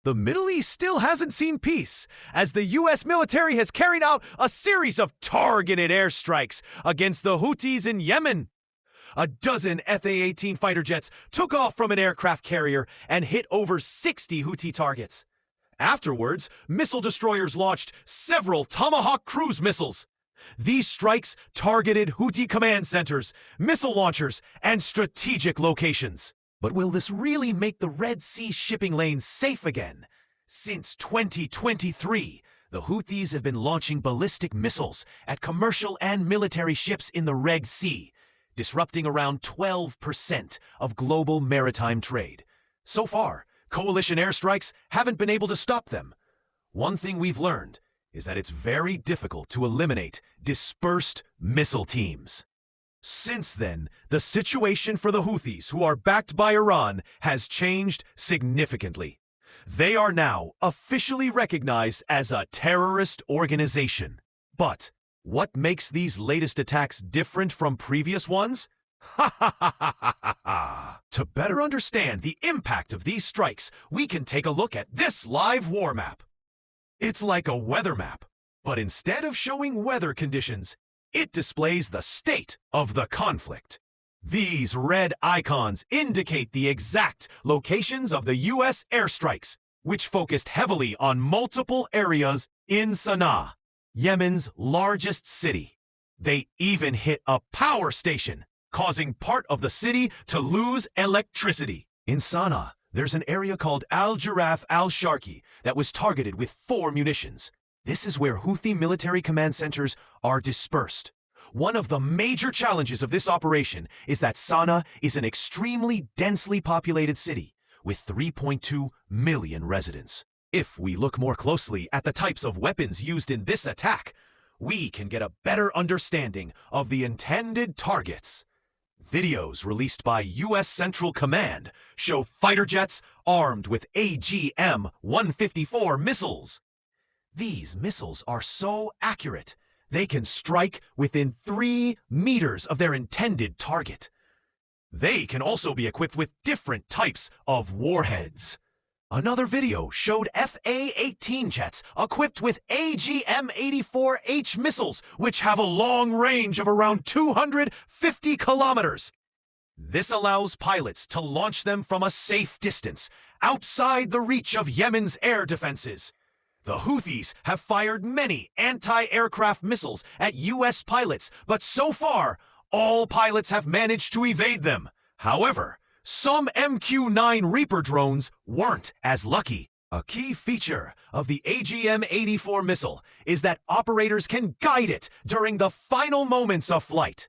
The Middle East still hasn't seen peace, as the U.S. military has carried out a series of targeted airstrikes against the Houthis in Yemen. A dozen Fa-18 fighter jets took off from an aircraft carrier and hit over 60 Houthi targets. Afterwards, missile destroyers launched several Tomahawk cruise missiles. These strikes targeted Houthi command centers, missile launchers, and strategic locations. But will this really make the Red Sea shipping lanes safe again? Since 2023, the Houthis have been launching ballistic missiles at commercial and military ships in the Red Sea, disrupting around 12% of global maritime trade. So far, coalition airstrikes haven't been able to stop them. One thing we've learned is that it's very difficult to eliminate dispersed missile teams. Since then, the situation for the Houthis, who are backed by Iran, has changed significantly. They are now officially recognized as a terrorist organization. But what makes these latest attacks different from previous ones? To better understand the impact of these strikes, we can take a look at this live war map. It's like a weather map, but instead of showing weather conditions, it displays the state of the conflict. These red icons indicate the exact locations of the U.S. airstrikes, which focused heavily on multiple areas in Sana'a, Yemen's largest city. They even hit a power station, causing part of the city to lose electricity. In Sana'a, there's an area called Al-Jaraf al-Sharqi that was targeted with 4 munitions. This is where Houthi military command centers are dispersed. One of the major challenges of this operation is that Sana'a is an extremely densely populated city with 3.2 million residents. If we look more closely at the types of weapons used in this attack, we can get a better understanding of the intended targets. Videos released by U.S. Central Command show fighter jets armed with AGM-154 missiles. These missiles are so accurate, they can strike within 3 meters of their intended target. They can also be equipped with different types of warheads. Another video showed Fa-18 jets equipped with AGM-84H missiles, which have a long range of around 250 kilometers. This allows pilots to launch them from a safe distance, outside the reach of Yemen's air defenses. The Houthis have fired many anti-aircraft missiles at U.S. pilots, but so far, all pilots have managed to evade them. However, some MQ-9 Reaper drones weren't as lucky. A key feature of the AGM-84 missile is that operators can guide it during the final moments of flight.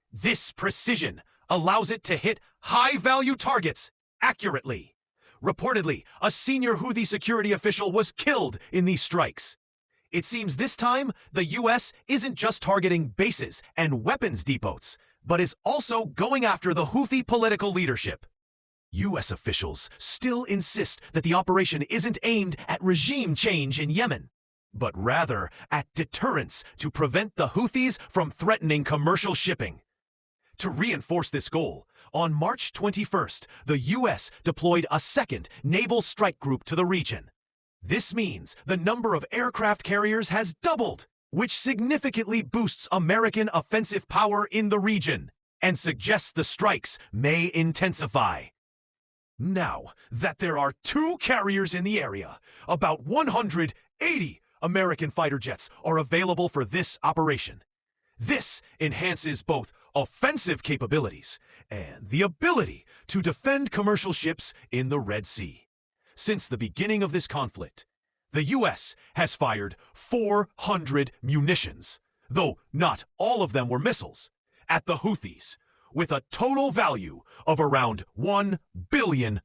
This precision allows it to hit high-value targets accurately. Reportedly, a senior Houthi security official was killed in these strikes. It seems this time, the U.S. isn't just targeting bases and weapons depots, but is also going after the Houthi political leadership. U.S. officials still insist that the operation isn't aimed at regime change in Yemen, but rather at deterrence to prevent the Houthis from threatening commercial shipping. To reinforce this goal, on March 21st, the U.S. deployed a second naval strike group to the region. This means the number of aircraft carriers has doubled, which significantly boosts American offensive power in the region and suggests the strikes may intensify. Now that there are 2 carriers in the area, about 180 American fighter jets are available for this operation. This enhances both offensive capabilities and the ability to defend commercial ships in the Red Sea. Since the beginning of this conflict, the U.S. has fired 400 munitions, though not all of them were missiles, at the Houthis, with a total value of around $1 billion.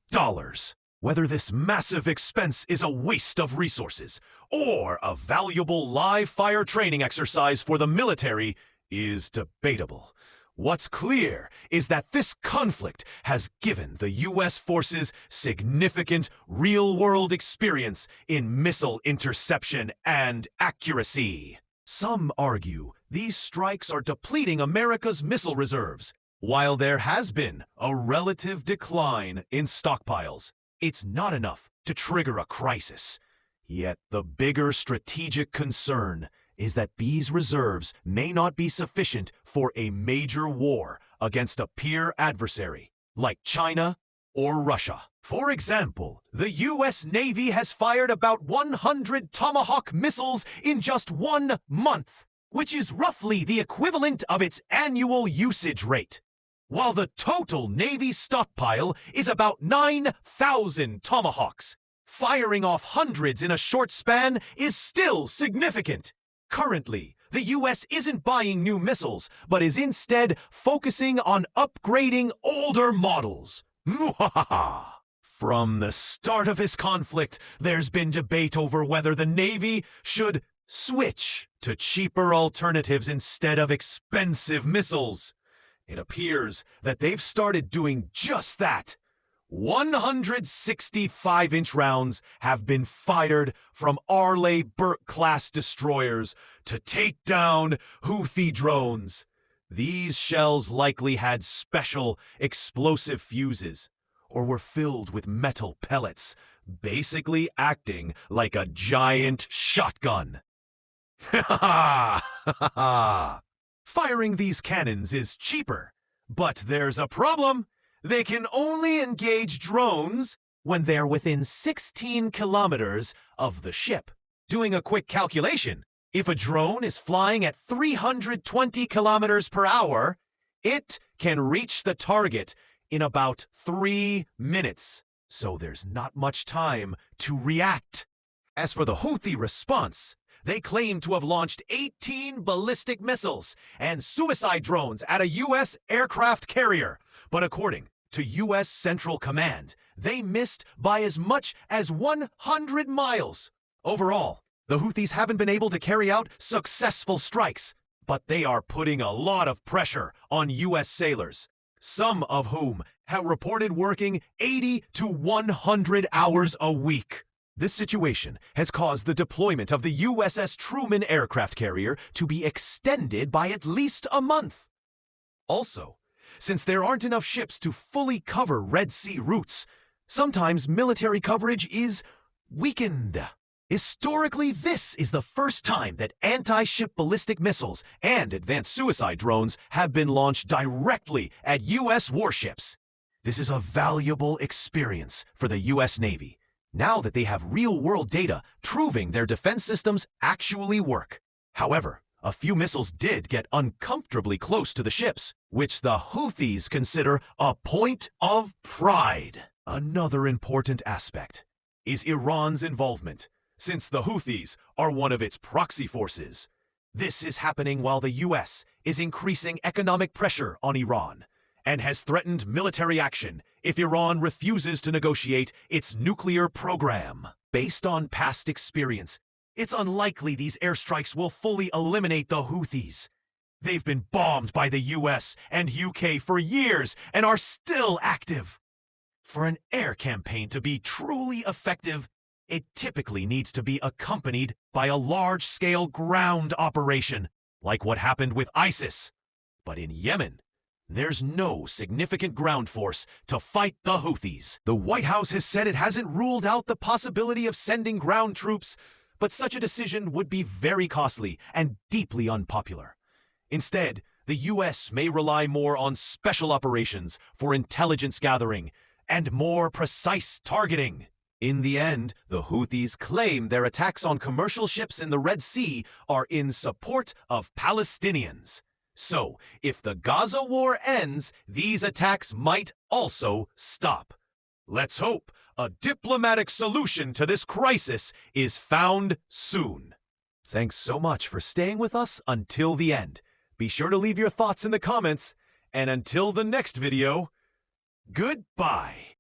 Whether this massive expense is a waste of resources or a valuable live-fire training exercise for the military is debatable. What's clear is that this conflict has given the U.S. forces significant real-world experience in missile interception and accuracy. Some argue these strikes are depleting America's missile reserves. While there has been a relative decline in stockpiles, it's not enough to trigger a crisis. Yet the bigger strategic concern is that these reserves may not be sufficient for a major war against a peer adversary, like China or Russia. For example, the U.S. Navy has fired about 100 Tomahawk missiles in just 1 month, which is roughly the equivalent of its annual usage rate, while the total Navy stockpile is about 9,000 Tomahawks. Firing off hundreds in a short span is still significant. Currently, the U.S. isn't buying new missiles, but is instead focusing on upgrading older models. Muhahaha! From the start of this conflict, there's been debate over whether the Navy should switch to cheaper alternatives instead of expensive missiles. It appears that they've started doing just that. 165-inch rounds have been fired from Arleigh-Burke-class destroyers to take down Houthi drones. These shells likely had special explosive fuses, or were filled with metal pellets, basically acting like a giant shotgun. Firing these cannons is cheaper, but there's a problem. They can only engage drones when they're within 16 kilometers of the ship. Doing a quick calculation, if a drone is flying at 320 kilometers per hour, it can reach the target in about 3 minutes, so there's not much time to react. As for the Houthi response, they claim to have launched 18 ballistic missiles and suicide drones at a U.S. aircraft carrier, but according to U.S. Central Command, they missed by as much as 100 miles. Overall, the Houthis haven't been able to carry out successful strikes, but they are putting a lot of pressure on U.S. sailors, some of whom have reported working 80 to 100 hours a week. This situation has caused the deployment of the USS Truman aircraft carrier to be extended by at least a month. Also, since there aren't enough ships to fully cover Red Sea routes, sometimes military coverage is weakened. Historically, this is the first time that anti-ship ballistic missiles and advanced suicide drones have been launched directly at U.S. warships. This is a valuable experience for the U.S. Navy, now that they have real-world data proving their defense systems actually work. However, a few missiles did get uncomfortably close to the ships, which the Houthis consider a point of pride. Another important aspect is Iran's involvement, since the Houthis are one of its proxy forces. This is happening while the U.S. is increasing economic pressure on Iran and has threatened military action if Iran refuses to negotiate its nuclear program. Based on past experience, it's unlikely these airstrikes will fully eliminate the Houthis. They've been bombed by the US and UK for years and are still active. For an air campaign to be truly effective, it typically needs to be accompanied by a large-scale ground operation, like what happened with ISIS. But in Yemen, there's no significant ground force to fight the Houthis. The White House has said it hasn't ruled out the possibility of sending ground troops, but such a decision would be very costly and deeply unpopular. Instead, the U.S. may rely more on special operations for intelligence gathering and more precise targeting. In the end, the Houthis claim their attacks on commercial ships in the Red Sea are in support of Palestinians. So, if the Gaza war ends, these attacks might also stop. Let's hope a diplomatic solution to this crisis is found soon. Thanks so much for staying with us until the end. Be sure to leave your thoughts in the comments, and until the next video, goodbye.